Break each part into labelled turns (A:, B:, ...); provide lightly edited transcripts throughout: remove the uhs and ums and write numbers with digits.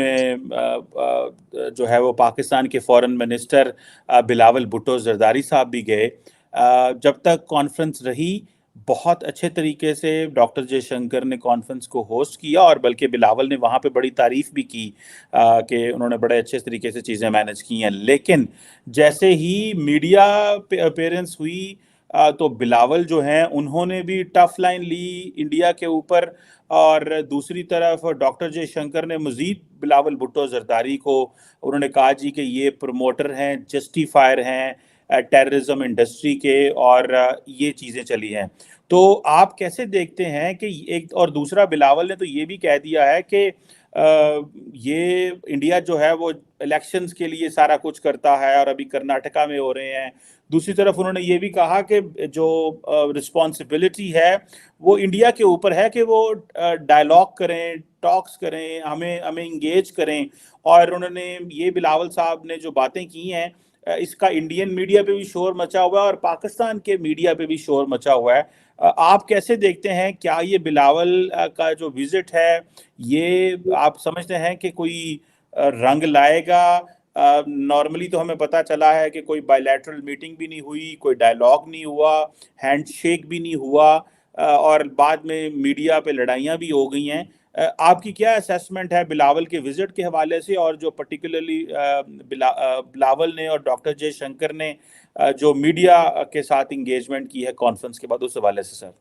A: में जो है वो पाकिस्तान के फॉरेन मिनिस्टर बिलावल भुट्टो जरदारी साहब भी गए। जब तक कॉन्फ्रेंस रही, बहुत अच्छे तरीके से डॉक्टर जयशंकर ने कॉन्फ्रेंस को होस्ट किया, और बल्कि बिलावल ने वहाँ पे बड़ी तारीफ भी की कि उन्होंने बड़े अच्छे तरीके से चीज़ें मैनेज की हैं। लेकिन जैसे ही मीडिया अपीयरेंस हुई तो बिलावल जो हैं उन्होंने भी टफ लाइन ली इंडिया के ऊपर, और दूसरी तरफ डॉक्टर जयशंकर ने मजीद बिलावल भुट्टो जरदारी को उन्होंने कहा जी कि ये प्रमोटर हैं, जस्टिफायर हैं टेररिज्म इंडस्ट्री के, और ये चीज़ें चली हैं। तो आप कैसे देखते हैं कि एक, और दूसरा बिलावल ने तो ये भी कह दिया है कि ये इंडिया जो है वो इलेक्शंस के लिए सारा कुछ करता है, और अभी कर्नाटका में हो रहे हैं। दूसरी तरफ उन्होंने ये भी कहा कि जो रिस्पॉन्सिबिलिटी है वो इंडिया के ऊपर है कि वो डायलॉग करें, टॉक्स करें, हमें हमें इंगेज करें। और उन्होंने ये बिलावल साहब ने जो बातें की हैं, इसका इंडियन मीडिया पे भी शोर मचा हुआ है और पाकिस्तान के मीडिया पे भी शोर मचा हुआ है। आप कैसे देखते हैं, क्या ये बिलावल का जो विजिट है ये आप समझते हैं कि कोई रंग लाएगा? नॉर्मली तो हमें पता चला है कि कोई बायलैटरल मीटिंग भी नहीं हुई, कोई डायलॉग नहीं हुआ, हैंडशेक भी नहीं हुआ, और बाद में मीडिया पे लड़ाइयाँ भी हो गई हैं। आपकी क्या असेसमेंट है बिलावल के विजिट के हवाले से, और जो पर्टिकुलरली बिलावल ने और डॉक्टर जयशंकर ने जो मीडिया के साथ इंगेजमेंट की है कॉन्फ्रेंस के बाद, उस हवाले से सर?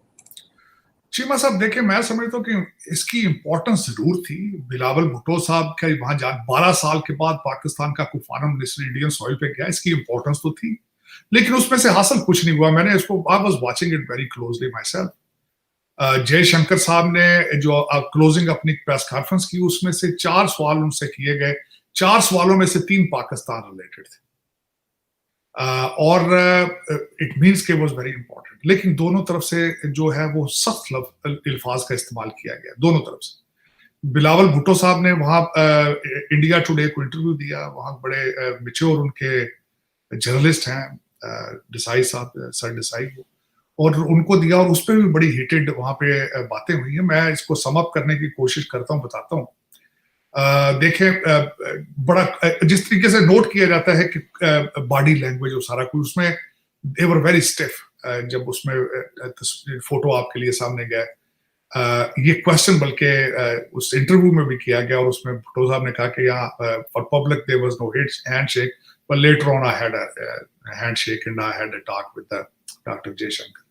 B: चीमा साहब, देखिए, मैं समझता हूँ कि इसकी इंपॉर्टेंस जरूर थी। बिलावल भुट्टो साहब का वहां 12 साल के बाद पाकिस्तान का कोई फॉरेन मिनिस्टर इंडियन सॉइल पे गया, इसकी इंपॉर्टेंस तो थी, लेकिन उसमें से हासिल कुछ नहीं हुआ। मैंने इसको, I was watching it very closely my self. Jaishankar साहब ने जो क्लोजिंग अपनी प्रेस कॉन्फ्रेंस की, उसमें से 4 सवाल उनसे किए गए। 4 सवालों में से 3 पाकिस्तान रिलेटेड थे, और इट मीन्स के वाज वेरी इंपॉर्टेंट। लेकिन दोनों तरफ से जो है वो सख्त अल्फाज का इस्तेमाल किया गया, दोनों तरफ से। बिलावल भुट्टो साहब ने वहां इंडिया टुडे को इंटरव्यू दिया, वहां बड़े मैच्योर उनके जर्नलिस्ट हैं, देसाई साहब, सर देसाई, और उनको दिया, और उस पर भी बड़ी हीटेड वहां पे बातें हुई हैं। मैं इसको सम अप करने की कोशिश करता हूँ, बताता हूँ। देखें, बड़ा जिस तरीके से नोट किया जाता है कि बॉडी लैंग्वेज और सारा कुछ, उसमें दे वर वेरी स्टिफ। जब उसमें फोटो आपके लिए सामने गया, ये क्वेश्चन बल्कि उस इंटरव्यू में भी किया गया, और उसमें भुट्टो साहब ने कहा कि यहाँ for public there was no handshake, but later on I had a handshake and I had a talk with doctor Jaishankar.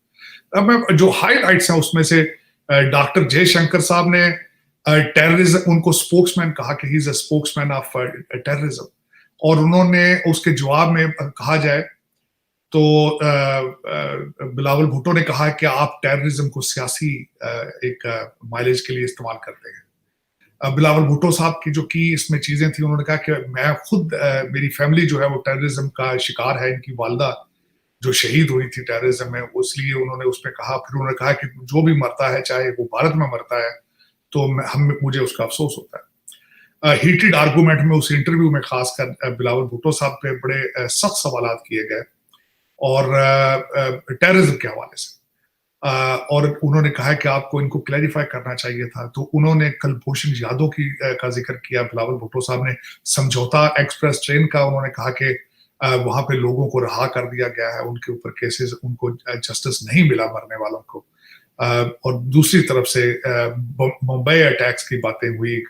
B: अब मैं जो हाईलाइट्स हैं उसमें से, डॉक्टर जयशंकर साहब ने टेररिज्म, उनको स्पोक्समैन कहा कि he is a spokesman of terrorism, और उन्होंने उसके जवाब में कहा जाए तो बिलावल भुट्टो ने कहा कि आप टेररिज्म को सियासी एक माइलेज के लिए इस्तेमाल करते हैं। बिलावल भुट्टो साहब की जो की इसमें चीजें थी, उन्होंने कहा कि मैं खुद, मेरी फैमिली जो है वो टेररिज्म का शिकार है, इनकी वालदा जो शहीद हुई थी टेररिज्म में, इसलिए उन्होंने उसमें कहा। फिर उन्होंने कहा कि जो भी मरता है, चाहे वो भारत में मरता है, तो मुझे उसका अफसोस होता है। हीटेड आर्गूमेंट में उस इंटरव्यू में खासकर बिलावल भुट्टो साहब पे बड़े सख्त सवाल किए गए, और टेररिज्म के हवाले से, और उन्होंने कहा कि आपको इनको क्लैरिफाई करना चाहिए था। तो उन्होंने कुलभूषण यादव का जिक्र किया। बिलावल भुट्टो साहब ने समझौता एक्सप्रेस ट्रेन का, उन्होंने कहा कि वहां पे लोगों को रहा कर दिया गया है, उनके ऊपर केसेस, उनको जस्टिस नहीं मिला मरने वालों को। और दूसरी तरफ से मुंबई अटैक्स की बातें हुई,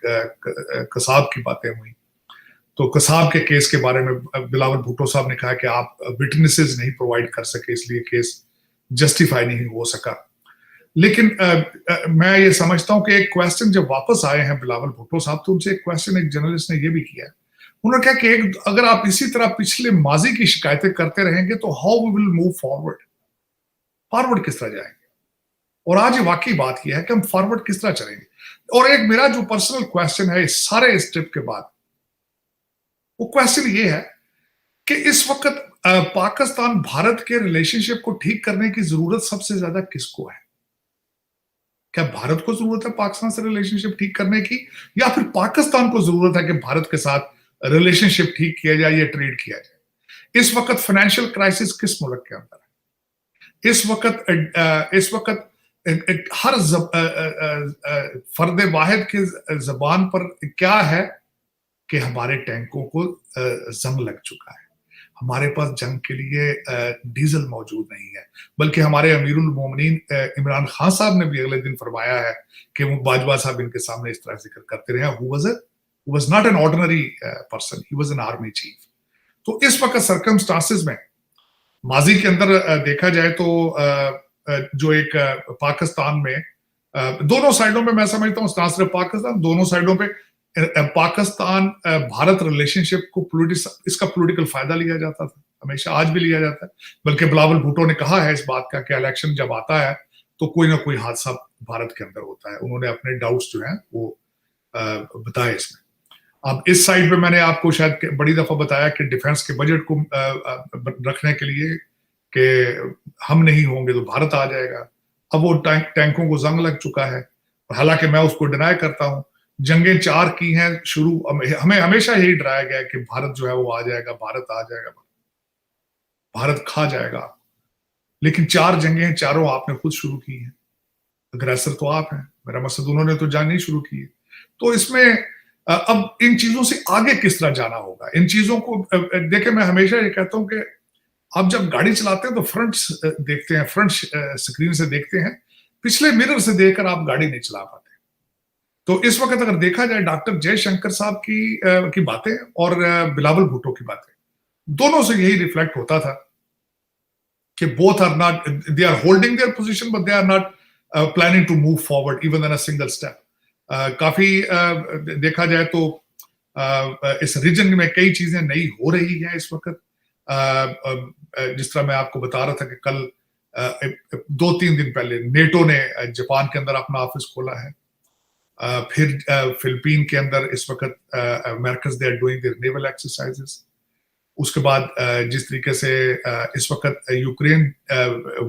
B: कसाब की बातें हुई। तो कसाब के केस के बारे में बिलावल भुट्टो साहब ने कहा कि आप विटनेसेस नहीं प्रोवाइड कर सके, इसलिए केस जस्टिफाई नहीं हो सका। लेकिन मैं ये समझता हूं कि एक क्वेश्चन जब वापस आए हैं बिलावल भुट्टो साहब, तो उनसे एक क्वेश्चन एक जर्नलिस्ट ने ये भी किया। उन्होंने कहा कि अगर आप इसी तरह पिछले माजी की शिकायतें करते रहेंगे तो how we will move forward, forward किस तरह जाएंगे? और आज ये वाकई बात यह है कि हम फॉरवर्ड किस तरह चलेंगे। और एक मेरा जो पर्सनल क्वेश्चन है इस सारे इस ट्रिप के बाद, वो क्वेश्चन ये है कि इस वक्त पाकिस्तान भारत के रिलेशनशिप को ठीक करने की जरूरत सबसे ज्यादा किसको है? क्या भारत को जरूरत है पाकिस्तान से रिलेशनशिप ठीक करने की, या फिर पाकिस्तान को जरूरत है कि भारत के साथ रिलेशनशिप ठीक किया जाए या ट्रेड किया जाए? इस वक्त फाइनेंशियल क्राइसिस किस मुल्क के अंदर है? इस वक्त हर फर्द वाहिद के जबान पर क्या है कि हमारे टैंकों को जंग लग चुका है, हमारे पास जंग के लिए डीजल मौजूद नहीं है। बल्कि हमारे अमीरुल मोमिनीन इमरान खान साहब ने भी अगले दिन फरमाया है कि वो बाजवा साहब इनके सामने इस तरह जिक्र करते रहे, who was not an ordinary person, he was an army chief। तो इस वक्त सर्कमस्टांसेस में माजी के अंदर देखा जाए तो जो एक पाकिस्तान में दोनों साइडों पे मैं समझता हूँ, ना सिर्फ पाकिस्तान, दोनों साइडों पे पाकिस्तान भारत रिलेशनशिप को इसका पॉलिटिकल फायदा लिया जाता था, हमेशा, आज भी लिया जाता है। बल्कि बिलावल भुट्टो ने कहा है इस बात का कि इलेक्शन जब आता है तो कोई ना कोई हादसा भारत के अंदर होता है। उन्होंने अपने डाउट्स जो हैं वो बताए इसमें। अब इस साइड पे मैंने आपको शायद बड़ी दफा बताया कि डिफेंस के बजट को रखने के लिए कि हम नहीं होंगे तो भारत आ जाएगा। अब वो टैंकों को जंग लग चुका है, हालांकि मैं उसको डिनाई करता हूं। जंगें 4 की हैं शुरू, हमें हमेशा यही डराया गया कि भारत जो है वो आ जाएगा, भारत आ जाएगा, भारत खा जाएगा। लेकिन 4 जंगें हैं, चारों आपने खुद शुरू की हैं, अग्रेसर तो आप हैं, मेरा मकसद उन्होंने तो जंग नहीं शुरू की है। तो इसमें अब इन चीजों से आगे किस तरह जाना होगा, इन चीजों को देखें। मैं हमेशा ये कहता हूं कि आप जब गाड़ी चलाते हैं तो फ्रंट देखते हैं, फ्रंट स्क्रीन से देखते हैं, पिछले मिरर से देखकर आप गाड़ी नहीं चला पाते। तो इस वक्त अगर देखा जाए डॉक्टर जयशंकर साहब की बातें और बिलावल भुट्टो की बातें, दोनों से यही रिफ्लेक्ट होता था कि both are not, they are holding their position but they are not planning to move forward even in a single step. काफी देखा जाए तो इस रीजन में कई चीजें नई हो रही हैं इस वक्त। जिस तरह मैं आपको बता रहा था कि कल 2-3 दिन पहले नेटो ने जापान के अंदर अपना ऑफिस खोला है। फिर फिलीपीन के अंदर इस वक्त American they are doing their naval exercises. उसके बाद जिस तरीके से इस वक्त यूक्रेन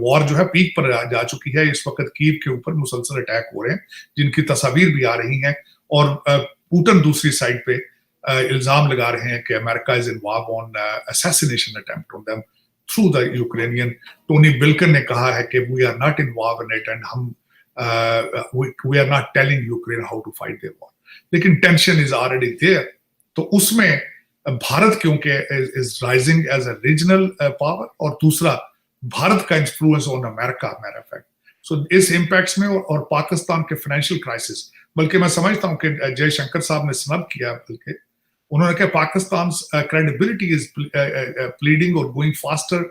B: वॉर जो है पीक पर जा चुकी है, इस वक्त कीव के ऊपर मुसलसल अटैक हो रहे हैं जिनकी तस्वीर भी आ रही हैं, और पुतिन दूसरी साइड पे इल्जाम लगा रहे हैं कि America is involve on assassination attempt on them through the Ukrainian. Tony Blinken ने कहा है कि we are not involve in it and हम we are not telling Ukraine how to fight their war, लेकिन टेंशन इज ऑलरेडी देयर। तो उसमें भारत क्योंकि is rising as a regional power, और दूसरा भारत का influence on America matter fact. So इस impacts में और पाकिस्तान के फाइनेंशियल क्राइसिस, बल्कि मैं समझता हूं कि जयशंकर साहब ने स्नब किया, बल्कि उन्होंने कहा पाकिस्तान क्रेडिबिलिटी इज प्लीडिंग और going faster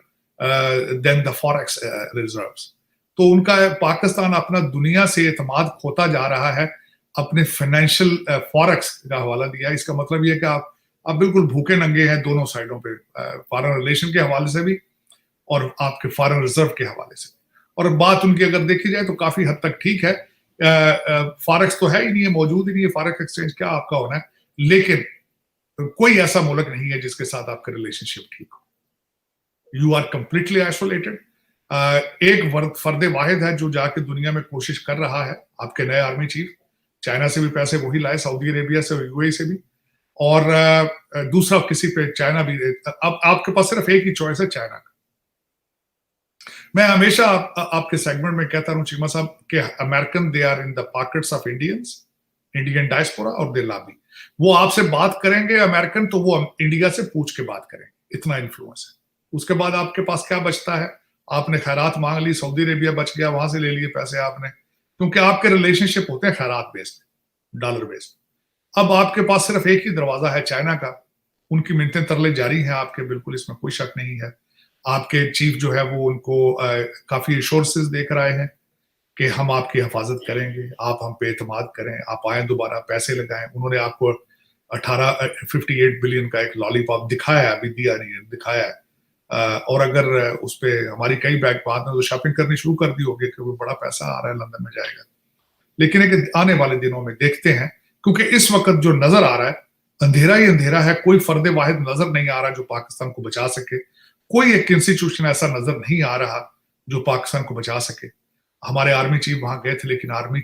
B: than the forex reserves. तो उनका पाकिस्तान अपना दुनिया से एतमाद खोता जा रहा है, अपने फाइनेंशियल फॉरेक्स का हवाला दिया। इसका मतलब यह कि आप बिल्कुल भूखे नंगे हैं दोनों साइडों पे, फॉरेन रिलेशन के हवाले से भी और आपके फॉरेन रिजर्व के हवाले से। और बात उनकी अगर देखी जाए तो काफी हद तक ठीक है। फॉरेक्स तो है ही नहीं है, मौजूद ही नहीं है, फॉरेक्स एक्सचेंज क्या आपका होना है, लेकिन कोई ऐसा मुल्क नहीं है जिसके साथ आपका रिलेशनशिप ठीक हो। You are completely isolated. एक फर्द वाहिद है जो जाके दुनिया में कोशिश कर रहा है, आपके नए आर्मी चीफ। चाइना से भी पैसे वही लाए, सऊदी अरेबिया से, यूएई से भी, और दूसरा किसी पे चाइना भी। अब आपके पास सिर्फ एक ही चॉइस है, चाइना का। मैं हमेशा आपके सेगमेंट में कहता हूं चीमा साहब कि American they are in the pockets of Indians, Indian diaspora, और दे लाबी। वो आपसे बात करेंगे अमेरिकन तो वो इंडिया से पूछ के बात करेंगे, इतना इन्फ्लुएंस है। उसके बाद आपके पास क्या बचता है? आपने खैरात मांग ली, सऊदी अरेबिया बच गया, वहां से ले लिए पैसे आपने, क्योंकि आपके रिलेशनशिप होते हैं खैरात बेस्ड, डॉलर बेस्ड। अब आपके पास सिर्फ एक ही दरवाजा है, चाइना का। उनकी मिन्नतें तरले जारी हैं आपके, बिल्कुल इसमें कोई शक नहीं है। आपके चीफ जो है वो उनको काफी एश्योरेंसेस देकर आए हैं कि हम आपकी हिफाजत करेंगे, आप हम पे एतमाद करें, आप आए दोबारा, पैसे लगाएं। उन्होंने आपको 58 बिलियन का एक लॉलीपॉप दिखाया है, अभी दिया नहीं है, दिखाया है। और अगर उस पर हमारी कई बैंक बाद में तो शॉपिंग करनी शुरू कर दी होगी कि वो बड़ा पैसा आ रहा है, लंदन में जाएगा। लेकिन एक आने वाले दिनों में देखते हैं, क्योंकि इस वक्त जो नजर आ रहा है अंधेरा ही अंधेरा है। कोई फर्द वाहिद नजर नहीं आ रहा जो पाकिस्तान को बचा सके, कोई एक इंस्टीट्यूशन ऐसा नजर नहीं आ रहा जो पाकिस्तान को बचा सके। हमारे आर्मी चीफ वहां गए थे, लेकिन आर्मी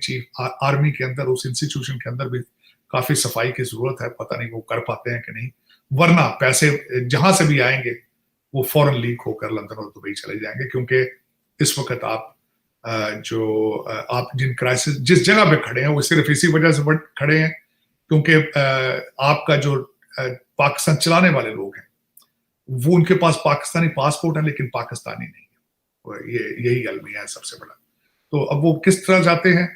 B: के अंदर, उस इंस्टीट्यूशन के अंदर भी काफी सफाई की जरूरत है। पता नहीं वो कर पाते हैं कि नहीं, वरना पैसे जहां से भी आएंगे वो फौरन लीक होकर लंदन और दुबई चले जाएंगे। क्योंकि इस वक्त आप जिन क्राइसिस जिस जगह पे खड़े हैं वो सिर्फ इसी वजह से खड़े हैं क्योंकि आपका जो पाकिस्तान चलाने वाले लोग हैं, वो उनके पास पाकिस्तानी पासपोर्ट है लेकिन पाकिस्तानी नहीं है। ये यही अलमिया है सबसे बड़ा। तो अब वो किस तरह जाते हैं,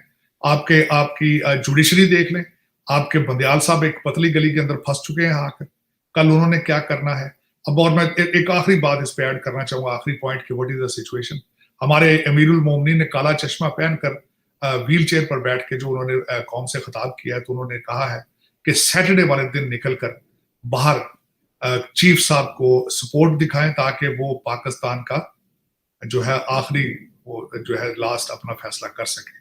B: आपकी जुडिशरी देख लें। आपके बंदयाल साहब एक पतली गली के अंदर फंस चुके हैं आकर, कल उन्होंने क्या करना है। अब और मैं एक आखिरी बात इस पे ऐड करना चाहूंगा, आखिरी पॉइंट की, व्हाट इज द सिचुएशन। हमारे अमीरुल मोमिनीन ने काला चश्मा पहनकर व्हील चेयर पर बैठ के जो उन्होंने कौम से खिताब किया है, तो उन्होंने कहा है कि सैटरडे वाले दिन निकलकर बाहर चीफ साहब को सपोर्ट दिखाएं ताकि वो पाकिस्तान का जो है आखिरी वो जो है लास्ट अपना फैसला कर सके।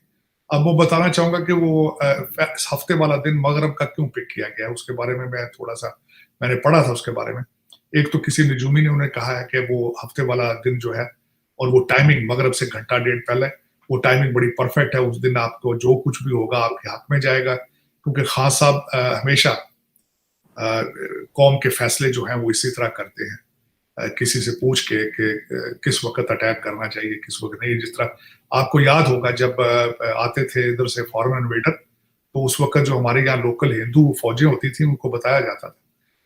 B: अब वो बताना चाहूंगा कि वो हफ्ते वाला दिन मगरब का क्यों पिक किया गया, उसके बारे में मैं थोड़ा सा मैंने पढ़ा था उसके बारे में। एक तो किसी निजूमी ने उन्हें कहा है कि वो हफ्ते वाला दिन जो है, और वो टाइमिंग मगरब से घंटा डेढ़ पहले, वो टाइमिंग बड़ी परफेक्ट है। उस दिन आपको जो कुछ भी होगा आपके हक में जाएगा, क्योंकि खान साहब हमेशा कौम के फैसले जो हैं वो इसी तरह करते हैं, किसी से पूछ के कि किस वक्त अटैक करना चाहिए, किस वक्त नहीं। जिस तरह आपको याद होगा जब आते थे इधर से फॉरेन इन्वेडर, तो उस वक्त जो हमारे यहाँ लोकल हिंदू फौजें होती थी उनको बताया जाता था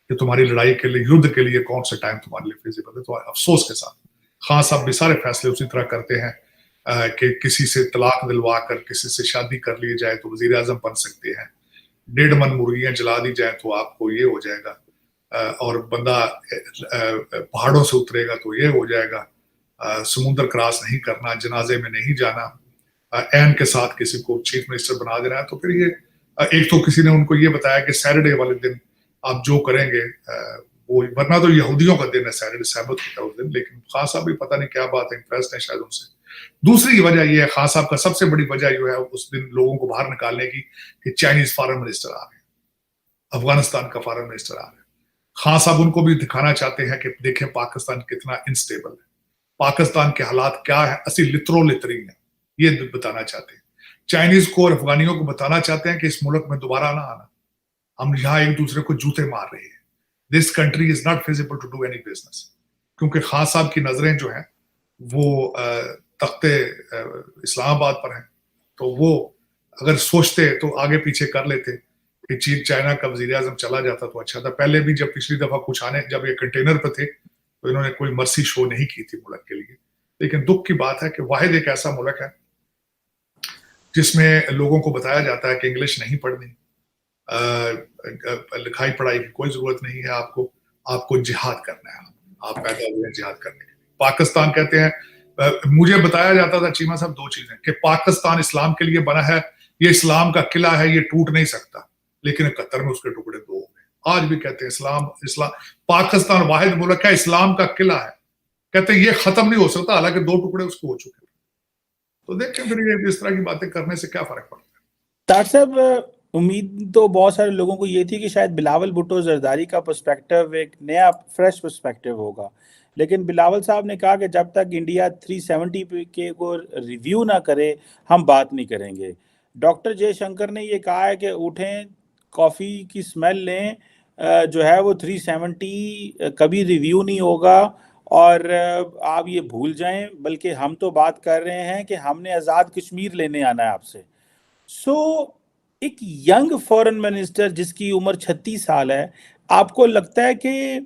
B: कि तुम्हारी लड़ाई के लिए, युद्ध के लिए कौन सा टाइम तुम्हारे लिए फिजिबल है। तो अफसोस के साथ खान साहब भी सारे फैसले उसी तरह करते हैं कि किसी से तलाक दिलवा कर किसी से शादी कर ली जाए तो वजीर आजम बन सकते हैं, 1.5 मन मुर्गियां जला दी जाए तो आपको ये हो जाएगा, और बंदा पहाड़ों से उतरेगा तो ये हो जाएगा, समुद्र क्रॉस नहीं करना, जनाजे में नहीं जाना, एन के साथ किसी को चीफ मिनिस्टर बना देना है। तो फिर ये एक तो किसी ने उनको ये बताया कि सैटरडे वाले दिन आप जो करेंगे वो, वरना तो यहूदियों का दिन है सैटरडे, सैबत होता है उस दिन। लेकिन खान साहब भी पता नहीं क्या बात है, इंप्रेस है शायद उनसे। दूसरी वजह ये है, खान साहब का सबसे बड़ी वजह जो है उस दिन लोगों को बाहर निकालने की, कि चाइनीज फॉरेन मिनिस्टर आ रहे हैं, अफगानिस्तान का फॉरेन मिनिस्टर आ रहे हैं। खान साहब उनको भी दिखाना चाहते हैं कि देखें पाकिस्तान कितना इनस्टेबल है, पाकिस्तान के हालात क्या है, असली लित्रो लितरीन है, ये बताना चाहते हैं। चाइनीज को और अफगानियों को बताना चाहते हैं कि इस मुल्क में दोबारा ना आना, हम यहाँ एक दूसरे को जूते मार रहे हैं, this country is not feasible to do any business. क्योंकि खान साहब की नजरें जो हैं वो तख्ते इस्लामाबाद पर हैं, तो वो अगर सोचते तो आगे पीछे कर लेते कि चीन चाइना का वजीर आजम चला जाता तो अच्छा था। पहले भी जब पिछली दफा कुछ आने, जब ये कंटेनर पे थे, तो इन्होंने कोई मर्सी शो नहीं की थी मुल्क के लिए। लेकिन दुख की बात है कि वाहिद एक ऐसा मुल्क है जिसमें लोगों को बताया जाता है कि इंग्लिश नहीं पढ़नी, लिखाई पढ़ाई की कोई जरूरत नहीं है, आपको जिहाद करना है, आप पैदा हुए हैं जिहाद करने के लिए। पाकिस्तान कहते हैं, मुझे बताया जाता था चीमा साहब दो चीजें, कि पाकिस्तान इस्लाम के लिए बना है, ये इस्लाम का किला है, ये टूट नहीं सकता। लेकिन 71 में उसके टुकड़े 2 हो गए। आज भी कहते हैं इस्लाम पाकिस्तान वाहिद मुल्क है, इस्लाम का किला है, कहते हैं ये खत्म नहीं हो सकता, हालांकि 2 टुकड़े उसको हो चुके हैं। तो देखें फिर ये इस तरह की बातें करने से क्या फर्क पड़ता है।
A: डॉक्टर साहब, उम्मीद तो बहुत सारे लोगों को ये थी कि शायद बिलावल भुट्टो जरदारी का पर्सपेक्टिव एक नया फ्रेश पर्सपेक्टिव होगा, लेकिन बिलावल साहब ने कहा कि जब तक इंडिया 370 के को रिव्यू ना करे हम बात नहीं करेंगे। डॉक्टर जयशंकर ने ये कहा है कि उठें, कॉफ़ी की स्मेल लें, जो है वो 370 कभी रिव्यू नहीं होगा और आप ये भूल जाएं, बल्कि हम तो बात कर रहे हैं कि हमने आज़ाद कश्मीर लेने आना है आपसे। एक यंग फॉरेन मिनिस्टर जिसकी उम्र 36 साल है, आपको लगता है कि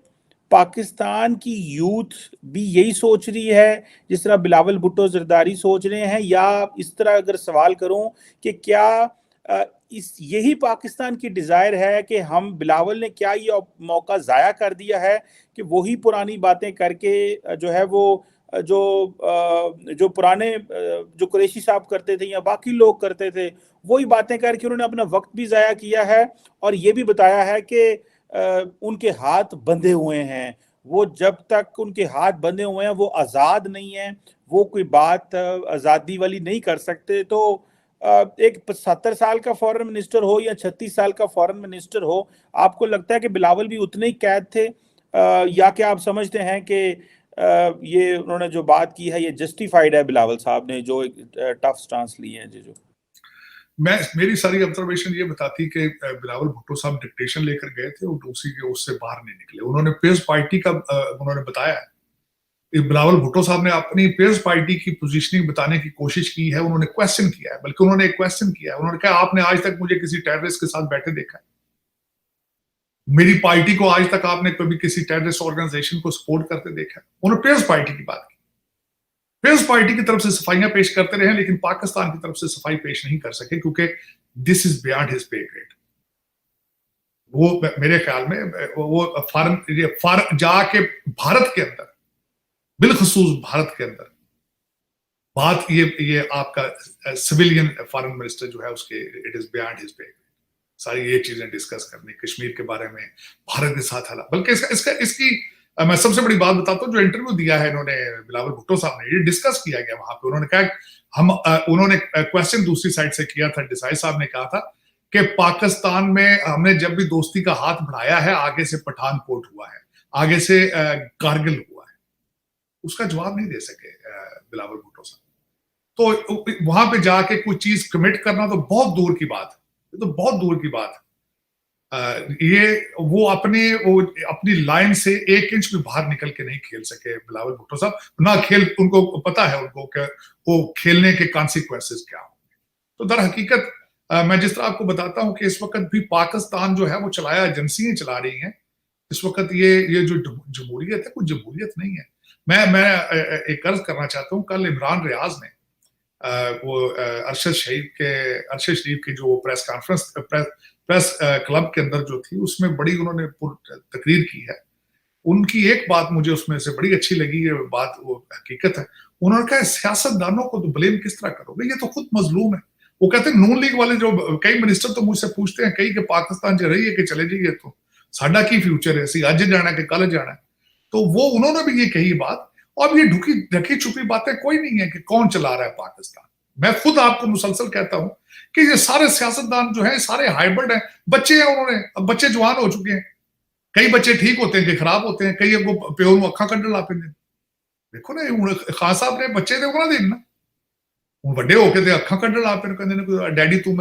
A: पाकिस्तान की यूथ भी यही सोच रही है जिस तरह बिलावल भुट्टो जरदारी सोच रहे हैं, या इस तरह अगर सवाल करूं कि क्या इस यही पाकिस्तान की डिज़ायर है कि हम, बिलावल ने क्या ये मौका ज़ाया कर दिया है कि वही पुरानी बातें करके जो है वो जो पुराने जो कुरैशी साहब करते थे या बाकी लोग करते थे, वही बातें करके उन्होंने अपना वक्त भी ज़ाया किया है और ये भी बताया है कि उनके हाथ बंधे हुए हैं, वो जब तक उनके हाथ बंधे हुए हैं वो आज़ाद नहीं है, वो कोई बात आज़ादी वाली नहीं कर सकते। तो एक 70 साल का फॉरेन मिनिस्टर हो या 36 साल का फॉरेन मिनिस्टर हो, आपको लगता है कि बिलावल भी उतने ही कैद थे, या कि आप समझते हैं कि ये उन्होंने जो बात की है ये जस्टिफाइड है, बिलावल साहब ने जो टफ स्टांस लिए हैं? जो
B: मेरी सारी ऑब्जर्वेशन ये बताती कि बिलावल भुट्टो साहब डिक्टेशन लेकर गए थे और दूसरी के उससे बाहर नहीं निकले। उन्होंने पीपल्स पार्टी का उन्होंने बताया है, बिलावल भुट्टो साहब ने अपनी पीपल्स पार्टी की पोजीशनिंग बताने की कोशिश की है, उन्होंने क्वेश्चन किया है, बल्कि उन्होंने एक क्वेश्चन किया है, उन्होंने कहा आपने आज तक मुझे किसी टेररिस्ट के साथ बैठे देखा है? मेरी पार्टी को आज तक आपने कभी किसी टेररिस्ट ऑर्गेनाइजेशन को सपोर्ट करते देखा? उन्होंने पीपल्स पार्टी की बात की। पीपल्स पार्टी की तरफ से सफाइयां पेश करते रहे, लेकिन पाकिस्तान की तरफ से सफाई पेश नहीं कर सके, क्योंकि this is beyond his pay grade. वो मेरे ख्याल में वो फॉरन जाके भारत के अंदर, बिलखसूस भारत के अंदर बात ये आपका सिविलियन फॉरेन मिनिस्टर जो है उसके, it is beyond his pay. सारी ये चीजें डिस्कस करनी, कश्मीर के बारे में, भारत के साथ हालात, बल्कि इसकी मैं सबसे बड़ी बात बताता हूँ, जो इंटरव्यू दिया है इन्होंने बिलावल भुट्टो साहब ने, ये डिस्कस किया गया वहां पे। उन्होंने कहा उन्होंने क्वेश्चन दूसरी साइड से किया था, डिसाई साहब ने कहा था कि पाकिस्तान में हमने जब भी दोस्ती का हाथ बढ़ाया है, आगे से पठानकोट हुआ है, आगे से कारगिल हुआ है। उसका जवाब नहीं दे सके बिलावल भुट्टो साहब। तो वहां पे जाके कोई चीज कमिट करना तो बहुत दूर की बात है, ये तो बहुत दूर की बात है। वो अपनी लाइन से 1 इंच भी बाहर निकल के नहीं खेल सके बिलावल भुट्टो साहब, ना उनको पता है उनको कि वो खेलने के कॉन्सिक्वेंसेस क्या होंगे। तो दर हकीकत मैं जिस तरह आपको बताता हूं कि इस वक्त भी पाकिस्तान जो है वो चलाया, एजेंसियां चला रही हैं इस वक्त। ये जो जमहूरियत है, कोई जमहूरियत नहीं है। मैं एक अर्ज करना चाहता हूँ, कल इमरान रियाज ने वो अरशद शरीफ की जो प्रेस कॉन्फ्रेंस, प्रेस क्लब के अंदर जो थी, उसमें बड़ी उन्होंने तकरीर की है। उनकी एक बात मुझे उसमें से बड़ी अच्छी लगी, ये बात वो हकीकत है। उन्होंने कहा सियासतदानों को तो ब्लेम किस तरह करोगे, ये तो खुद मजलूम है। वो कहते हैं नून लीग वाले जो कई मिनिस्टर तो मुझसे पूछते हैं, कई के पाकिस्तान च रही है कि चले जाइए, तो साडा की फ्यूचर है, असी अज जाना कि कल जाना है। तो वो उन्होंने भी ये कही बात। और ये ढकी छुपी बातें कोई नहीं है कि कौन चला रहा है पाकिस्तान। मैं खुद आपको मुसलसल कहता हूं कि ये सारे सियासतदान जो है सारे हाइब्रिड हैं, बच्चे हैं उन्होंने, अब बच्चे जवान हो चुके हैं। कई बच्चे ठीक होते हैं, कई खराब होते हैं, कई अगो प्यो नूं अखां कड्ढण लग पैंदे। देखो ना, हुण खान साहब ने बच्चे ते उन्हां दे ना, हुण वड्डे होके ते अखां कड्ढण लग पैण, कहंदे ने डैडी तू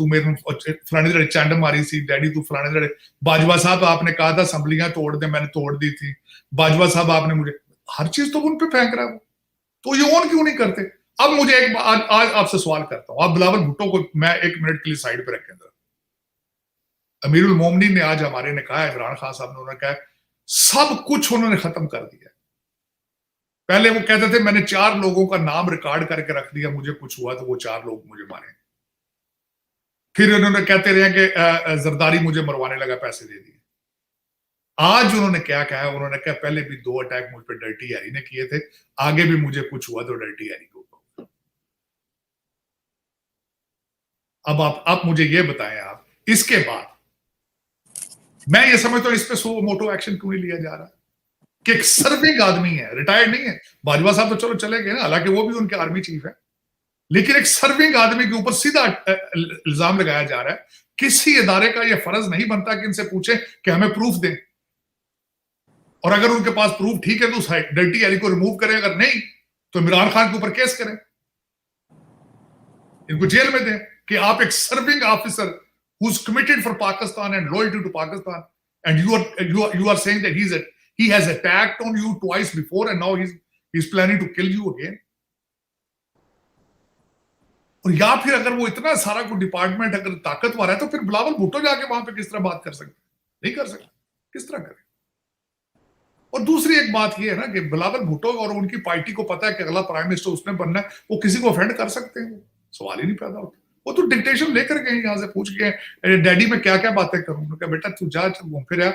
B: मेरे फलाने दड़े चंड मारी सी, डैडी तू फलाने दड़े। बाजवा साहब आपने कहा था असम्बलियां तोड़ दे, मैंने तोड़ दी थी। बाजवा साहब आपने मुझे, हर चीज तो उन पे फेंक रहा है वो, तो ये ऑन क्यों नहीं करते? अब मुझे आज आपसे सवाल करता हूं, आप बिलावल भुट्टो को मैं 1 मिनट के लिए साइड पे रखें। अमीरुल मोमिनीन ने आज हमारे ने कहा, इमरान खान साहब ने, उन्होंने कहा सब कुछ उन्होंने खत्म कर दिया। पहले वो कहते थे मैंने 4 लोगों का नाम रिकॉर्ड करके रख दिया, मुझे कुछ हुआ तो वो 4 लोग मुझे मारे। फिर उन्होंने कहते रहे कि जरदारी मुझे मरवाने लगा, पैसे दे दिए। आज उन्होंने क्या कहा, उन्होंने कहा पहले भी 2 अटैक मुझ पर डर्टी हैरी ने किए थे, आगे भी मुझे कुछ हुआ तो डर्टी हैरी को। अब आप मुझे ये बताएं, आप इसके बाद मैं ये समझता हूं इस पे सो मोटो एक्शन क्यों नहीं लिया जा रहा कि एक सर्विंग आदमी है, रिटायर्ड नहीं है। बाजवा साहब तो चलो चले गए ना, हालांकि वो भी उनके आर्मी चीफ है, लेकिन एक सर्विंग आदमी के ऊपर सीधा इल्जाम लगाया जा रहा है। किसी इदारे का यह फर्ज नहीं बनता कि इनसे पूछे कि हमें प्रूफ दें, और अगर उनके पास प्रूफ ठीक है तो डर्टी हैरी को रिमूव करें, अगर नहीं तो इमरान खान के ऊपर केस करें, इनको जेल में दें कि आप एक serving officer who's committed for Pakistan and loyalty to Pakistan, and you are saying that he has attacked on you twice before and now he's planning to kill you again. और या फिर अगर वो इतना सारा कोई डिपार्टमेंट अगर ताकतवर है तो फिर बिलावल भुट्टो जाके वहां पे किस तरह बात कर सकते? नहीं कर सकते, किस तरह करें? और दूसरी एक बात ये है ना कि बिलावल भुट्टो और उनकी पार्टी को पता है कि अगला प्राइम मिनिस्टर उसने बनना है, वो किसी को ऑफेंड कर सकते हैं, सवाल ही नहीं पैदा होता। वो तो डिक्टेशन लेकर गए, यहाँ से पूछ के डैडी मैं क्या क्या बातें करूँ, क्या बेटा तू जा घूम फिर आ,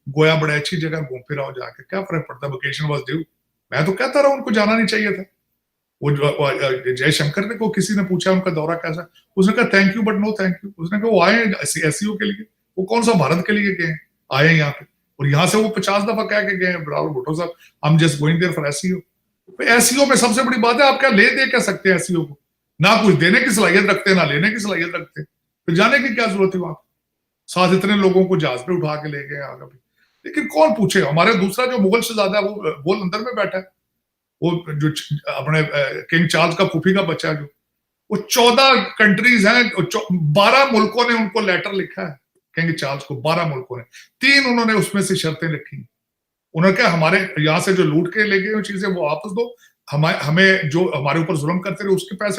B: गोया बड़े अच्छी जगह घूम फिर आओ जाके, क्या फर्क पड़ता, वेकेशन वाज ड्यू। मैं तो कहता रहा उनको जाना नहीं चाहिए था। वो जयशंकर ने को किसी ने पूछा उनका दौरा कैसा, उसने कहा thank you but no thank you. उसने कहा वो आए एसईओ के लिए, वो कौन सा भारत के लिए गए, आए यहाँ पे, और यहाँ से वो 50 दफा कह के गए बिलावल भुट्टो साहब हम just going there for SEO. SEO में सबसे बड़ी बात है आप क्या ले दे कह सकते हैं एसईओ को, ना कुछ देने की सलाहियत रखते ना लेने की सलाहियत रखते, फिर जाने की क्या जरूरत है वहां? साथ इतने लोगों को जहाज पे उठा के ले गए आगे भी, लेकिन कौन पूछे? हमारे दूसरा जो मुगल शहजादा है वो लंदन में बैठा है, वो जो अपने किंग चार्ल्स का फूफी का बच्चा है, जो वो 14 कंट्रीज हैं, 12 मुल्कों ने उनको लेटर लिखा है किंग चार्ल्स को, 12 मुल्कों ने, 3 उन्होंने उसमें से शर्तें लिखी। उन्होंने कहा हमारे यहाँ से जो लूट के ले गए चीजें वो वापस दो, हमें जो हमारे ऊपर जुल्म करते रहे उसके पैसे